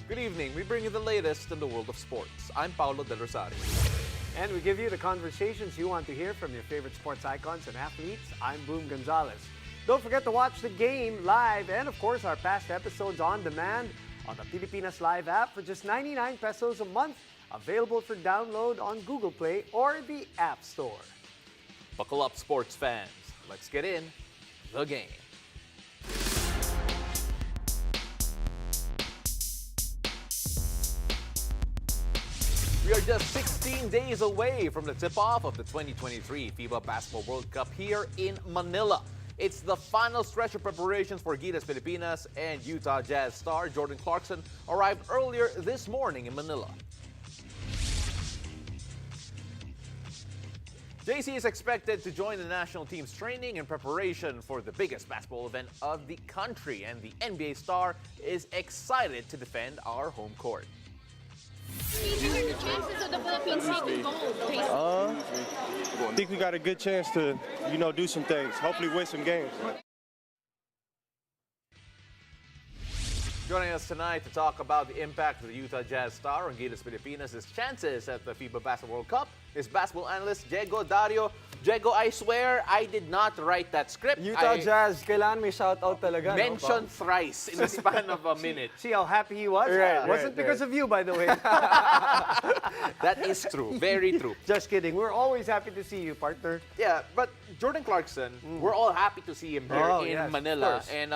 Good evening. We bring you the latest in the world of sports. I'm Paulo Del Rosario. And we give you the conversations you want to hear from your favorite sports icons and athletes. I'm Boom Gonzalez. Don't forget to watch the game live and, of course, our past episodes on demand on the Pilipinas Live app for just 99 pesos a month. Available for download on Google Play or the App Store. Buckle up, sports fans. Let's get in the game. We are just 16 days away from the tip-off of the 2023 FIBA Basketball World Cup here in Manila. It's the final stretch of preparations for Gilas Pilipinas, and Utah Jazz star Jordan Clarkson arrived earlier this morning in Manila. JC is expected to join the national team's training in preparation for the biggest basketball event of the country, and the NBA star is excited to defend our home court. What are the chances of the Philippines taking gold? I think we got a good chance to, do some things. Hopefully win some games. Joining us tonight to talk about the impact of the Utah Jazz star on Gilas Pilipinas' chances at the FIBA Basketball World Cup is basketball analyst Dario. Diego, I swear I did not write that script. Utah Jazz, kailangan may shoutout talaga. Mentioned thrice in the span of a minute. See how happy he was? Wasn't because of you, by the way. That is true. Very true. Just kidding. We're always happy to see you, partner. Yeah, but Jordan Clarkson, we're all happy to see him here in Manila. And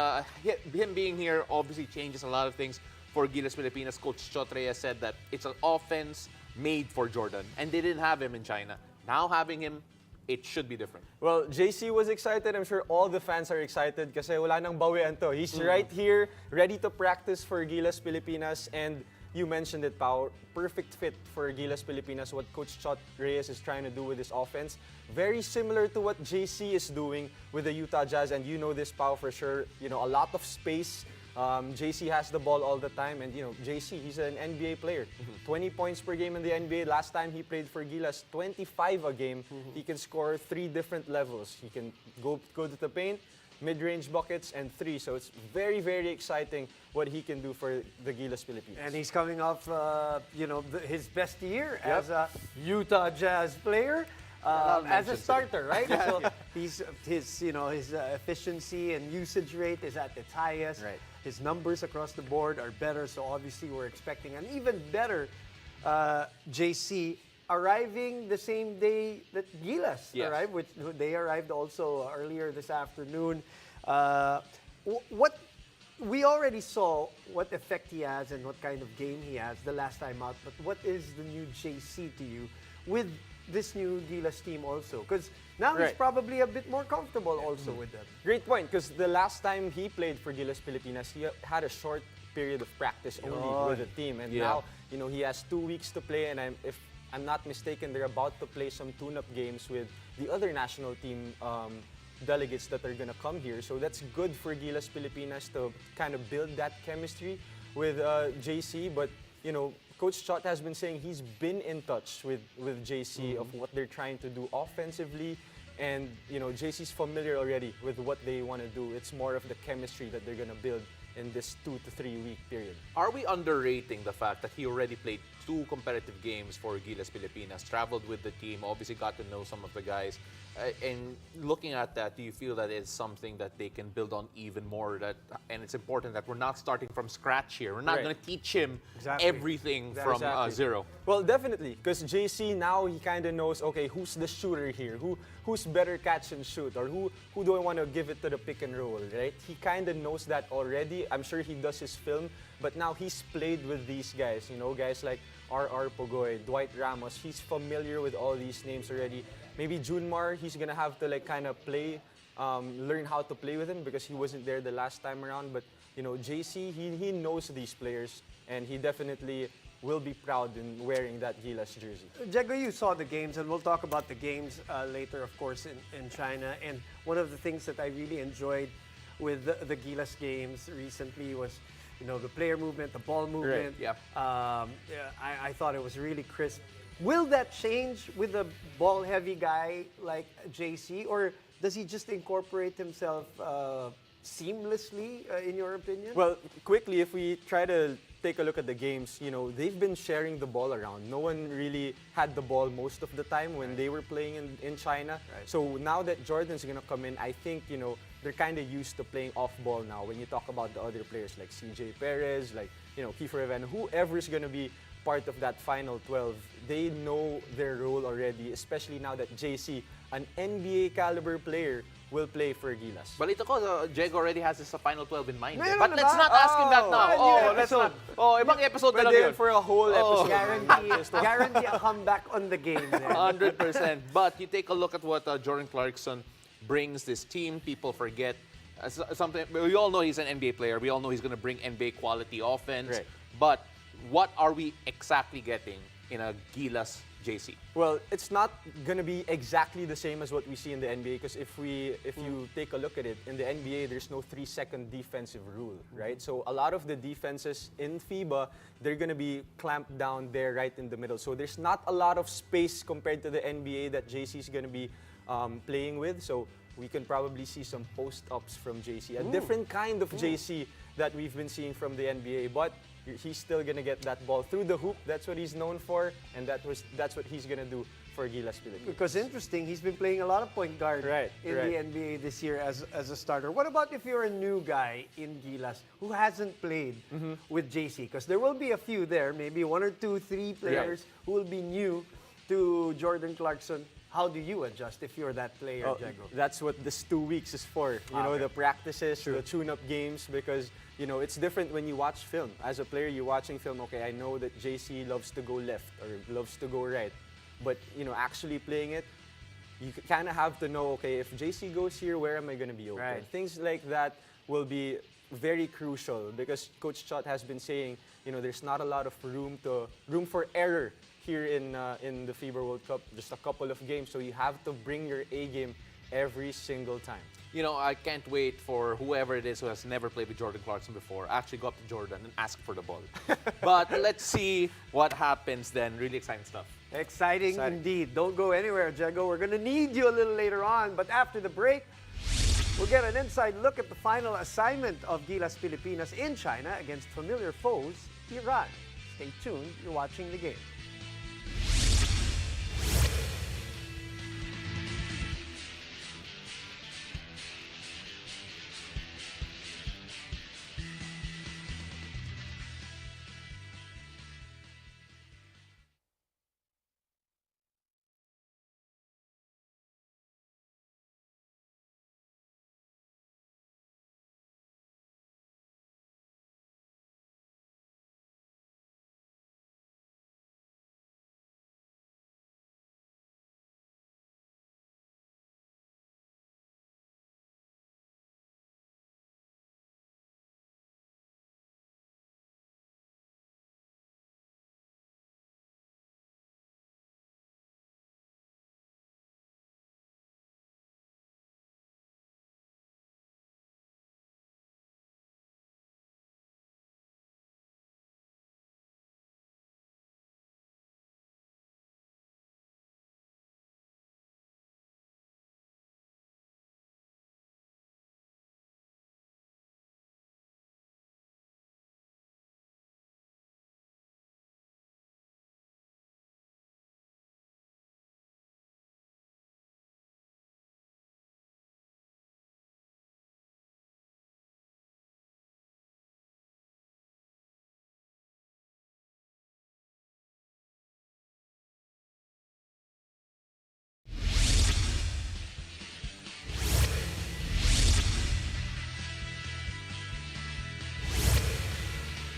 him being here obviously changes a lot of things for Gilas Pilipinas. Coach Chotre said that it's an offense made for Jordan, and they didn't have him in China. Now having him, it should be different. Well, JC was excited. I'm sure all the fans are excited kasi wala nang bawian to. He's right here, ready to practice for Gilas Pilipinas. And you mentioned it, Pao. Perfect fit for Gilas Pilipinas, what Coach Chot Reyes is trying to do with this offense. Very similar to what JC is doing with the Utah Jazz. And you know this, Pao, for sure. A lot of space. JC has the ball all the time, and JC, he's an NBA player. 20 points per game in the NBA. Last time he played for Gilas, 25 a game. He can score 3 different levels. He can go to the paint, mid-range buckets, and 3. So it's very, very exciting what he can do for the Gilas Pilipinas. And he's coming off, his best year as a Utah Jazz player. As a starter, right? So his efficiency and usage rate is at its highest. Right. His numbers across the board are better, so obviously we're expecting an even better JC arriving the same day that Gilas arrived, which they arrived also earlier this afternoon. What we already saw what effect he has and what kind of game he has the last time out, but what is the new JC to you with this new Gilas team also? Because now he's probably a bit more comfortable also with them. Great point, because the last time he played for Gilas Pilipinas, he had a short period of practice only with the team. And now, he has 2 weeks to play, and if I'm not mistaken, they're about to play some tune-up games with the other national team delegates that are going to come here. So that's good for Gilas Pilipinas to kind of build that chemistry with JC. But, Coach Chot has been saying he's been in touch with JC of what they're trying to do offensively. And, JC's familiar already with what they want to do. It's more of the chemistry that they're going to build in this 2 to 3 week period. Are we underrating the fact that he already played 2 competitive games for Gilas Pilipinas, traveled with the team, obviously got to know some of the guys, and looking at that, do you feel that it's something that they can build on even more? And it's important that we're not starting from scratch here. We're not going to teach him everything from zero. Well, definitely, because JC now he kind of knows, okay, who's the shooter here? Who's better catch and shoot? Or who do I want to give it to the pick and roll, right? He kind of knows that already. I'm sure he does his film, but now he's played with these guys, guys like R.R. Pogoy, Dwight Ramos. He's familiar with all these names already. Maybe Junmar, he's gonna have to kind of play, learn how to play with him because he wasn't there the last time around. But JC, he knows these players, and he definitely will be proud in wearing that Gilas jersey. Diego, you saw the games, and we'll talk about the games later, of course, in China. And one of the things that I really enjoyed with the Gilas games recently was, the player movement, the ball movement. Right, I thought it was really crisp. Will that change with a ball-heavy guy like JC, or does he just incorporate himself seamlessly, in your opinion? Well, quickly, if we try to take a look at the games, they've been sharing the ball around. No one really had the ball most of the time when they were playing in China. Right. So now that Jordan's going to come in, I think, they're kind of used to playing off ball now. When you talk about the other players like CJ Perez, like, Kiefer Evan, whoever's going to be part of that final 12, they know their role already, especially now that JC, an NBA caliber player, will play for Gilas. Balita ko, Diego already has his final 12 in mind. Meron But na let's ba? not ask him that now. Oh, Let's not. Ibang episode na lang Pwede yun. for a whole episode. Guarantee a comeback on the game there. 100%. But you take a look at what Jordan Clarkson brings this team. People forget something. We all know he's an NBA player. We all know he's going to bring NBA quality offense. Right. But what are we exactly getting in a Gilas JC? Well, it's not gonna be exactly the same as what we see in the NBA, because if you take a look at it, in the NBA there's no 3-second defensive rule, right? So a lot of the defenses in FIBA, they're gonna be clamped down there right in the middle. So there's not a lot of space compared to the NBA that JC is gonna be playing with. So we can probably see some post-ups from JC, a different kind of JC that we've been seeing from the NBA, but he's still gonna get that ball through the hoop. That's what he's known for, and that's what he's gonna do for Gilas Pilipinas. Because interesting, he's been playing a lot of point guard in the NBA this year as a starter. What about if you're a new guy in Gilas who hasn't played with JC? Because there will be a few there, maybe 1 or 2, 3 players who will be new to Jordan Clarkson. How do you adjust if you're that player, Diego? That's what this 2 weeks is for. The practices, the tune-up games, because it's different when you watch film. As a player, you're watching film, okay, I know that JC loves to go left or loves to go right. But, actually playing it, you kind of have to know, okay, if JC goes here, where am I going to be open? Right. Things like that will be very crucial, because Coach Chot has been saying, there's not a lot of room for error here in the FIBA World Cup. Just a couple of games, so you have to bring your A game every single time. I can't wait for whoever it is who has never played with Jordan Clarkson before actually go up to Jordan and ask for the ball. But let's see what happens then. Really exciting stuff. Exciting indeed. Don't go anywhere, Diego. We're going to need you a little later on. But after the break, we'll get an inside look at the final assignment of Gilas Pilipinas in China against familiar foes, Iran. Stay tuned. You're watching the game.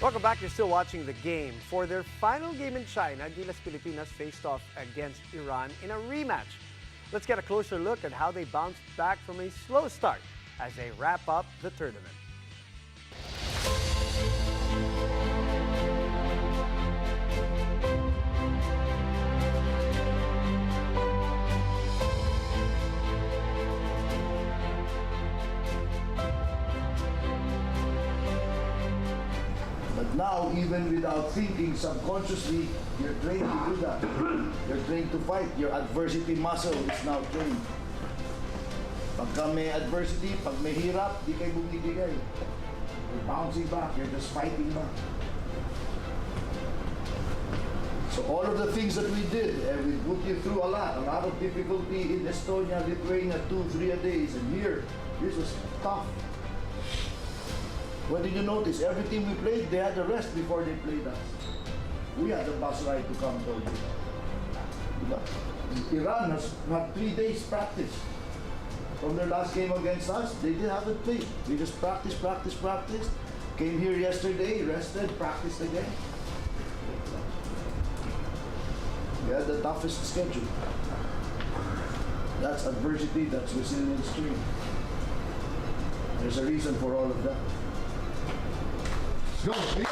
Welcome back. You're still watching the game. For their final game in China, Gilas Pilipinas faced off against Iran in a rematch. Let's get a closer look at how they bounced back from a slow start as they wrap up the tournament. Now, even without thinking, subconsciously, you're trained to do that. You're trained to fight. Your adversity muscle is now trained. Pagka may adversity, pag may hirap, di kayo bumibigay. You're bouncing back, you're just fighting back. So all of the things that we did, and we put you through a lot of difficulty in Estonia, Lithuania, 2-3 days, and here, this was tough. What did you notice? Every team we played, they had a rest before they played us. We had a bus ride to come to you. Iran has had 3 days practice. From their last game against us, they didn't have a play. We just practiced. Came here yesterday, rested, practiced again. We had the toughest schedule. That's adversity, that's resilience training. There's a reason for all of that. Let's go.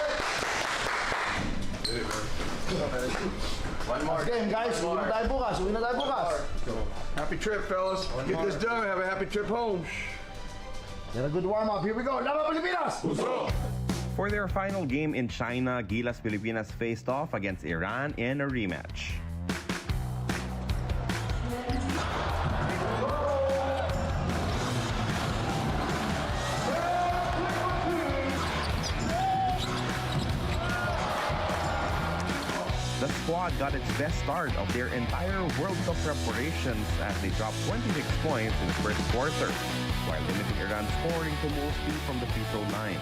One more game, guys. Uwi na tayo bukas. Happy trip, fellas. Get this done. Have a happy trip home. Get a good warm-up. Here we go. Gilas Pilipinas! Let's go. For their final game in China, Gilas Pilipinas faced off against Iran in a rematch. The squad got its best start of their entire World Cup preparations as they dropped 26 points in the first quarter, while limiting Iran's scoring to mostly from the free throw line.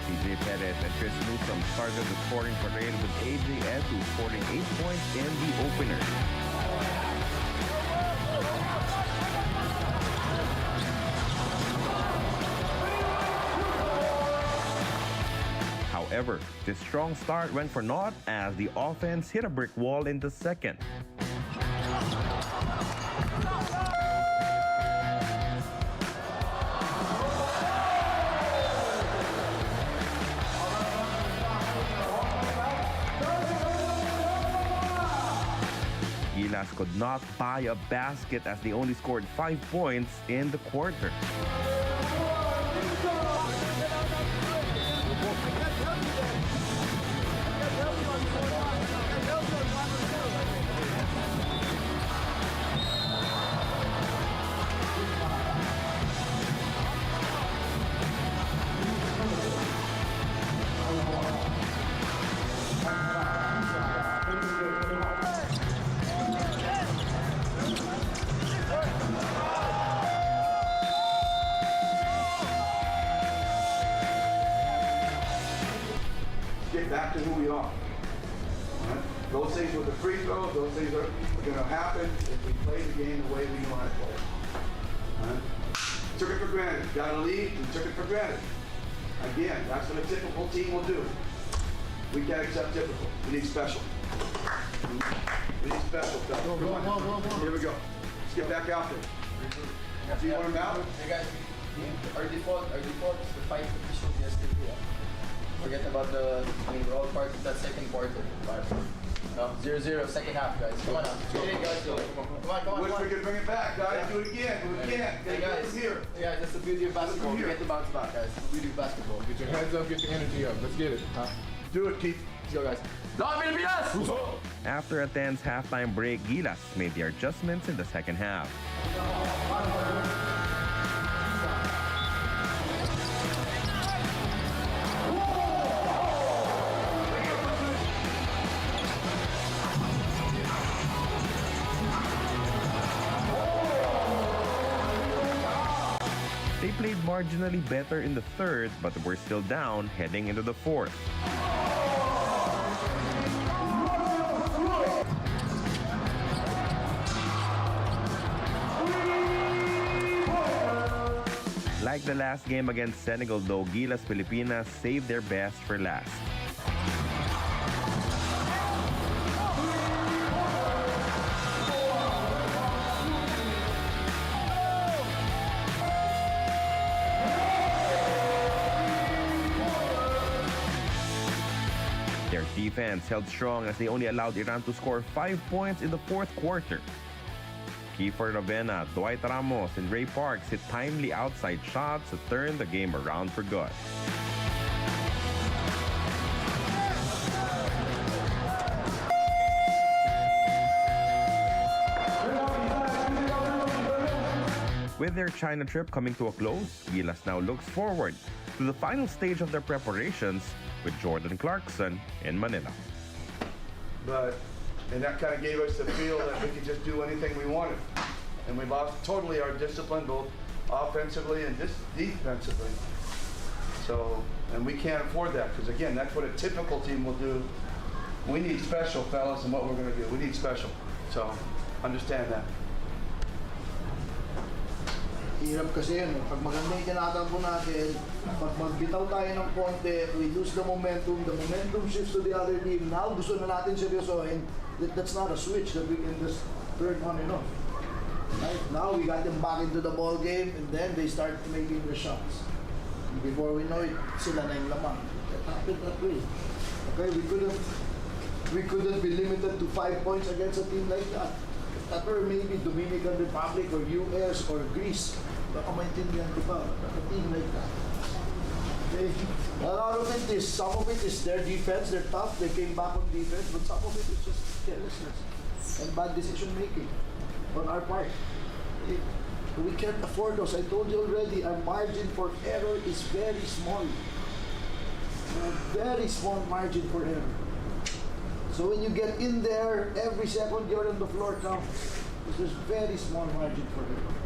CJ Perez and Chris Newsom started the scoring parade with AJ Edu scoring 8 points in the opener. However, this strong start went for naught as the offense hit a brick wall in the second. Gilas could not buy a basket as they only scored 5 points in the quarter. Get back to who we are. Right? Those things with the free throws, those things are going to happen if we play the game the way we know how to play. Right? Took it for granted. Got a lead, we took it for granted. Again, that's what a typical team will do. We can't accept typical. We need special. We need special. Come on. Here we go. Let's get back out there. Do you want him out? Hey guys, our default is the fight that we showed yesterday. Forget about we're all part of that second quarter. No, 0-0, second half, guys. Come on now. Hey guys, come on. Wish we could bring it back, guys. Do it again. Hey guys, here. Hey guys, that's the beauty of basketball. We get to bounce back, guys. The beauty of basketball. Get your hands up, get your energy up. Let's get it. Do it, Keith. Let's go, guys. Gilas Pilipinas! After a tense halftime break, Gilas made their adjustments in the second half. They played marginally better in the third, but were still down heading into the fourth. Like the last game against Senegal though, Gilas Pilipinas saved their best for last. Their defense held strong as they only allowed Iran to score 5 points in the fourth quarter. Kiefer Ravena, Dwight Ramos, and Ray Parks hit timely outside shots to turn the game around for good. With their China trip coming to a close, Gilas now looks forward to the final stage of their preparations with Jordan Clarkson in Manila. And that kind of gave us the feel that we could just do anything we wanted. And we lost totally our discipline, both offensively and just defensively. So, and we can't afford that, because again, that's what a typical team will do. We need special, fellas, and what we're going to do. We need special. So, understand that. Hirap kasi yun. Pag maganda yung tinatampo natin, pag magbitaw tayo ng konti, we lose the momentum shifts to the other team. Now, gusto na natin seryosohin. That's not a switch that we can just turn on and off. Right? Now, we got them back into the ball game, and then they start making the shots. Before we know it, sila na yung lamang. That happened that way. Okay, we couldn't be limited to 5 points against a team like that. That were maybe Dominican Republic or US or Greece. Baka maintindihan ko pa, a team like that. Okay? A lot of it is, some of it is their defense, they're tough, they came back on defense, but some of it is just carelessness and bad decision making on our part. Okay? We can't afford those. I told you already, our margin for error is very small. A very small margin for error. So when you get in there, every second you're on the floor counts. There's very small margin for error.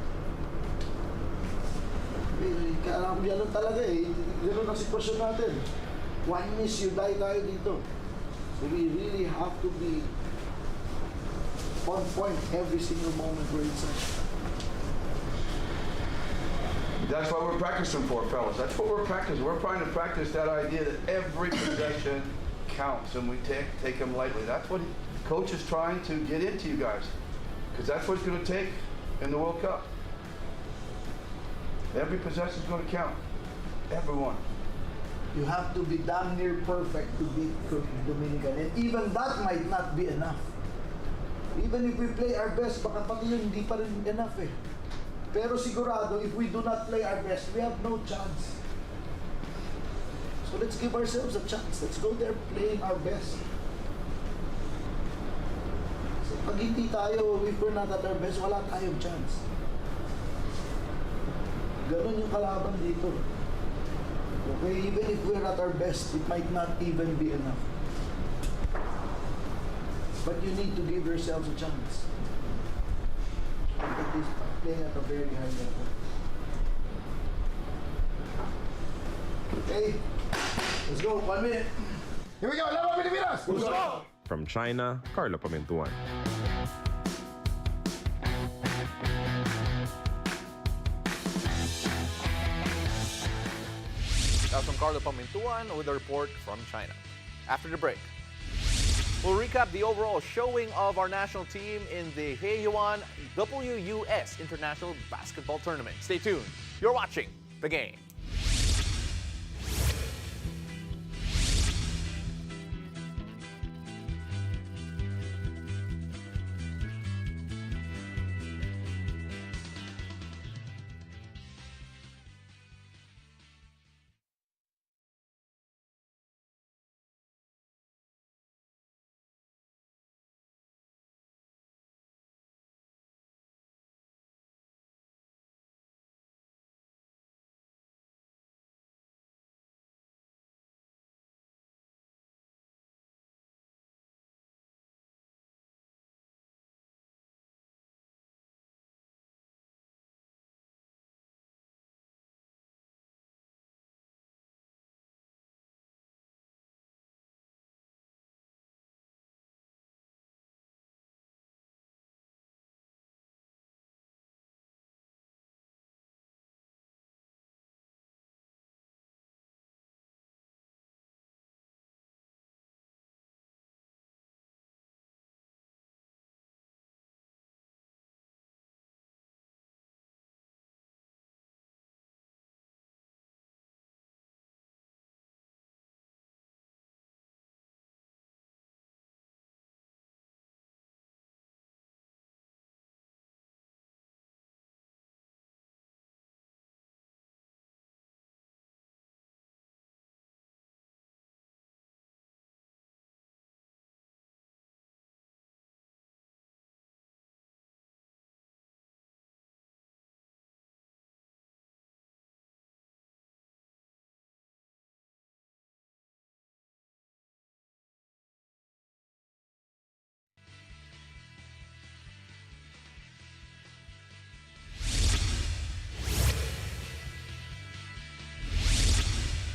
Ganun talaga eh. Ganun ang sitwasyon natin. One miss, you die tayo dito. So we really have to be on point every single moment we're inside. That's what we're practicing for, fellas. That's what we're practicing. We're trying to practice that idea that every possession counts and we take them lightly. That's what coach is trying to get into you guys, because that's what it's going to take in the World Cup. Every possession is going to count. Everyone. You have to be damn near perfect to beat Dominican, and even that might not be enough. Even if we play our best, baka pati yun hindi pa rin enough eh. Pero sigurado, if we do not play our best, we have no chance. So let's give ourselves a chance. Let's go there playing our best. So pag hindi tayo, if we're not at our best, wala tayong chance. Ganun yung kalaban dito. Okay, even if we're at our best, it might not even be enough. But you need to give yourselves a chance. At least playing at a very high level. Okay, let's go. 1 minute. Here we go. Laban Pilipinas! Let's go! From China, Carlo Pamintuan. That's from Carlo Pamintuan with a report from China. After the break, we'll recap the overall showing of our national team in the Heyuan WUS International Basketball Tournament. Stay tuned. You're watching The Game.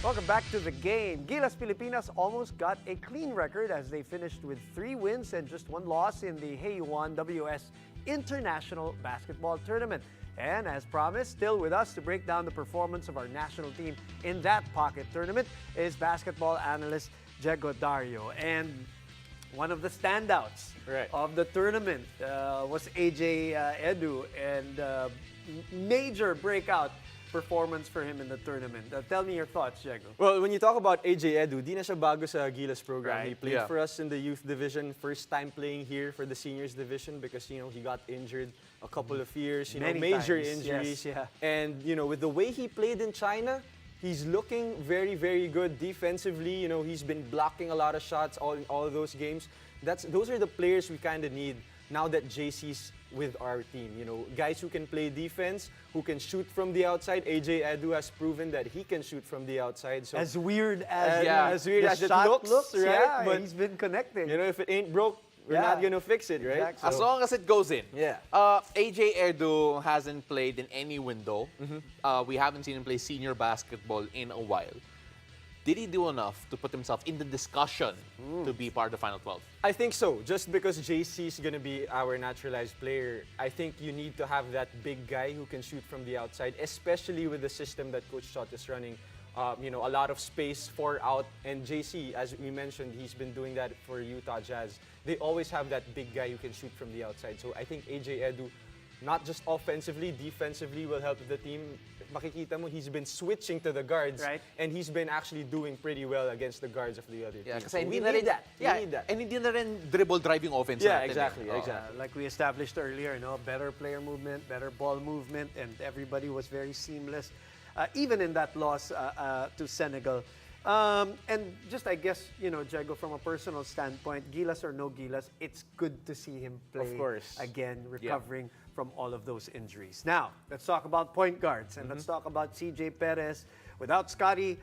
Welcome back to the game. Gilas Pilipinas almost got a clean record as they finished with 3 wins and just 1 loss in the Heyuan WS International Basketball Tournament. And as promised, still with us to break down the performance of our national team in that pocket tournament is basketball analyst Dario. And one of the standouts of the tournament was AJ Edu, and major breakout performance for him in the tournament. Tell me your thoughts, Diego. Well, when you talk about AJ Edu, di na siya bago sa Gilas program. Right. He played for us in the youth division, first time playing here for the seniors division because, he got injured a couple of years, Many major times. injuries. Yes, yeah. And, with the way he played in China, he's looking very, very good defensively. He's been blocking a lot of shots in all of those games. Those are the players we kind of need now that JC's with our team. Guys who can play defense, who can shoot from the outside. AJ Edu has proven that he can shoot from the outside. So As weird as, as weird the as it shot looks, right? Yeah, But he's been connecting. if it ain't broke, we're not gonna fix it, right? Exactly. As long as it goes in. Yeah. AJ Edu hasn't played in any window. We haven't seen him play senior basketball in a while. Did he do enough to put himself in the discussion to be part of the Final 12? I think so. Just because JC is going to be our naturalized player, I think you need to have that big guy who can shoot from the outside, especially with the system that Coach Chot is running. A lot of space, 4 out. And JC, as we mentioned, he's been doing that for Utah Jazz. They always have that big guy who can shoot from the outside. So I think AJ Edu, not just offensively, defensively will help the team. Makikita mo, he's been switching to the guards, and he's been actually doing pretty well against the guards of the other team. Kasi So we hindi na need rin- that. Yeah, We need that. and hindi na rin dribble driving offense Yeah, natin. exactly, Oh. exactly. Like we established earlier, better player movement, better ball movement, and everybody was very seamless, even in that loss to Senegal. And just, I guess, Diego, from a personal standpoint, Gilas or no Gilas, it's good to see him play Of course. again, recovering from all of those injuries. Now, let's talk about point guards, and let's talk about CJ Perez. Without Scotty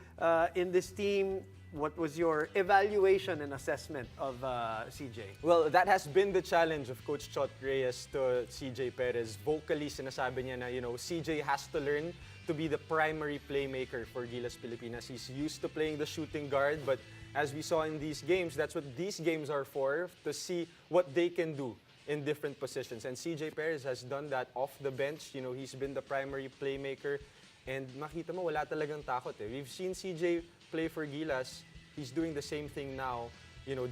in this team, what was your evaluation and assessment of CJ? Well, that has been the challenge of Coach Chot Reyes to CJ Perez. Vocally, sinasabi niya na, CJ has to learn to be the primary playmaker for Gilas Pilipinas. He's used to playing the shooting guard, but as we saw in these games, that's what these games are for, to see what they can do in different positions. And CJ Perez has done that off the bench. He's been the primary playmaker. And makita mo, wala talagang takot eh. We've seen CJ play for Gilas. He's doing the same thing now.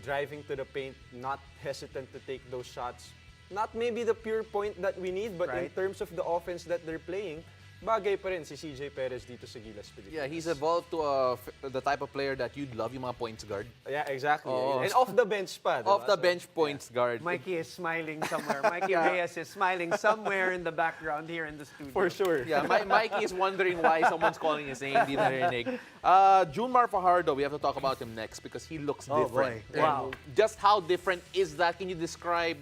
Driving to the paint, not hesitant to take those shots. Not maybe the pure point that we need, but in terms of the offense that they're playing, bagay pa rin si CJ Perez dito sa Gilas Pilipinas. Yeah, he's evolved to the type of player that you'd love, yung mga points guard. Yeah, exactly. Oh. And off the bench pa. Diba? Off the bench points guard. Mikey is smiling somewhere. Mikey Reyes is smiling somewhere in the background here in the studio. For sure. Yeah, Mikey is wondering why someone's calling his name. Di narinig. Junmar Fajardo, we have to talk about him next because he looks different. Boy. Wow. Just how different is that? Can you describe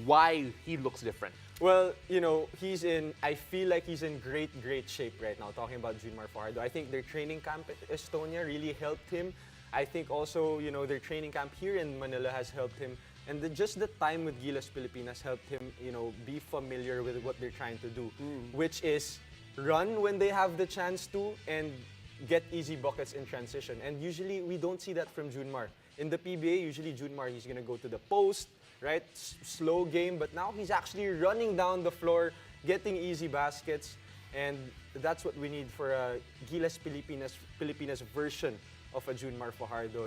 why he looks different? Well, I feel like he's in great shape right now, talking about Junmar Fajardo. I think their training camp at Estonia really helped him. I think also, their training camp here in Manila has helped him. And just the time with Gilas Pilipinas helped him, be familiar with what they're trying to do, which is run when they have the chance to and get easy buckets in transition. And usually, we don't see that from Junmar. In the PBA, usually Junmar, he's going to go to the post, right? Slow game, but now he's actually running down the floor, getting easy baskets, and that's what we need for a Gilas Pilipinas version of a Junmar Fajardo.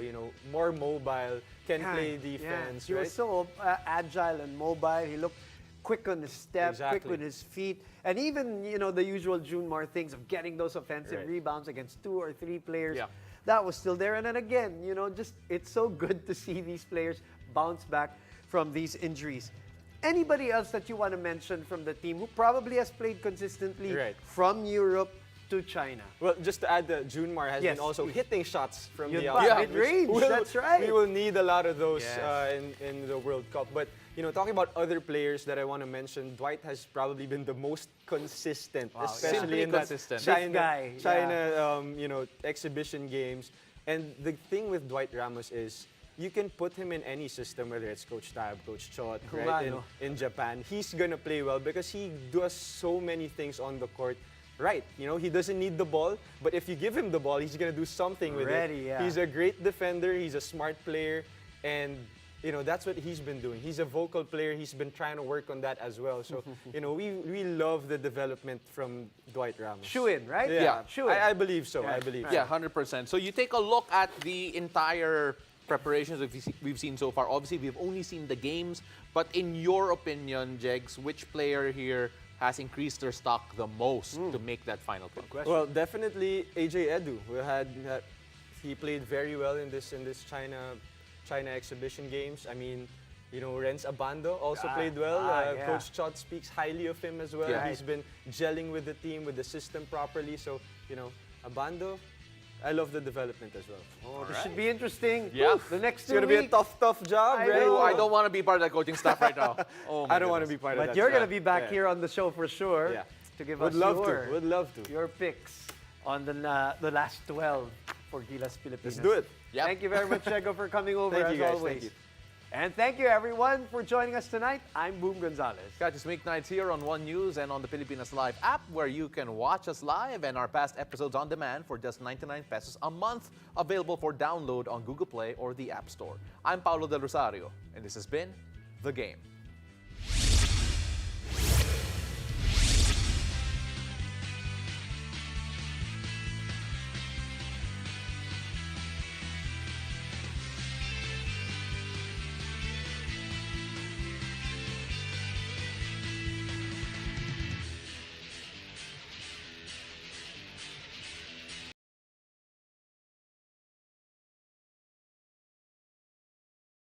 More mobile, can play defense, He right? was so agile and mobile. He looked quick on his step, quick with his feet, and even the usual Junmar things of getting those offensive rebounds against 2 or 3 players. Yeah. That was still there. And then again, just it's so good to see these players bounce back from these injuries. Anybody else that you want to mention from the team who probably has played consistently from Europe to China? Well, just to add, Junmar has been also hitting shots from the outside. Yeah, mid-range, that's right. We will need a lot of those in the World Cup. But, talking about other players that I want to mention, Dwight has probably been the most consistent, especially in consistent. that China, exhibition games. And the thing with Dwight Ramos is, you can put him in any system, whether it's Coach Tab, Coach Chot, right? In Japan. He's going to play well because he does so many things on the court. right. You know, he doesn't need the ball, but if you give him the ball, he's going to do something with it. Yeah. He's a great defender. He's a smart player, and you know, that's what he's been doing. He's a vocal player. He's been trying to work on that as well. So, you know, we love the development from Dwight Ramos. Shoo-in, right? Yeah. Shoo-in. I believe so. I believe so. Yeah, 100%. So you take a look at the entire preparations that we've seen so far. Obviously, we've only seen the games, but in your opinion, Jegs, which player here has increased their stock the most to make that final push? Well, definitely AJ Edu. He played very well in this China exhibition games. I mean, you know, Renz Abando also played well. Coach Chot speaks highly of him as well. Yeah. He's been gelling with the team, with the system properly. So, you know, Abando, I love the development as well. Oh, this should be interesting. Yeah. The next 2 It's going to be a tough job, I right? know. I don't want to be part of that coaching staff right now. Oh, my I don't want to goodness. be part of that. But you're going to job. be back here on the show for sure Yeah. to give Would us love to. your picks on the last 12 for Gilas Pilipinas. Let's do it. Yep. Thank you very much, Chego, for coming over Thank as you, guys. always. Thank you. And thank you, everyone, for joining us tonight. I'm Boom Gonzalez. Catch us weeknights here on One News and on the Pilipinas Live app, where you can watch us live and our past episodes on demand for just 99 pesos a month, available for download on Google Play or the App Store. I'm Paulo Del Rosario, and this has been The Game.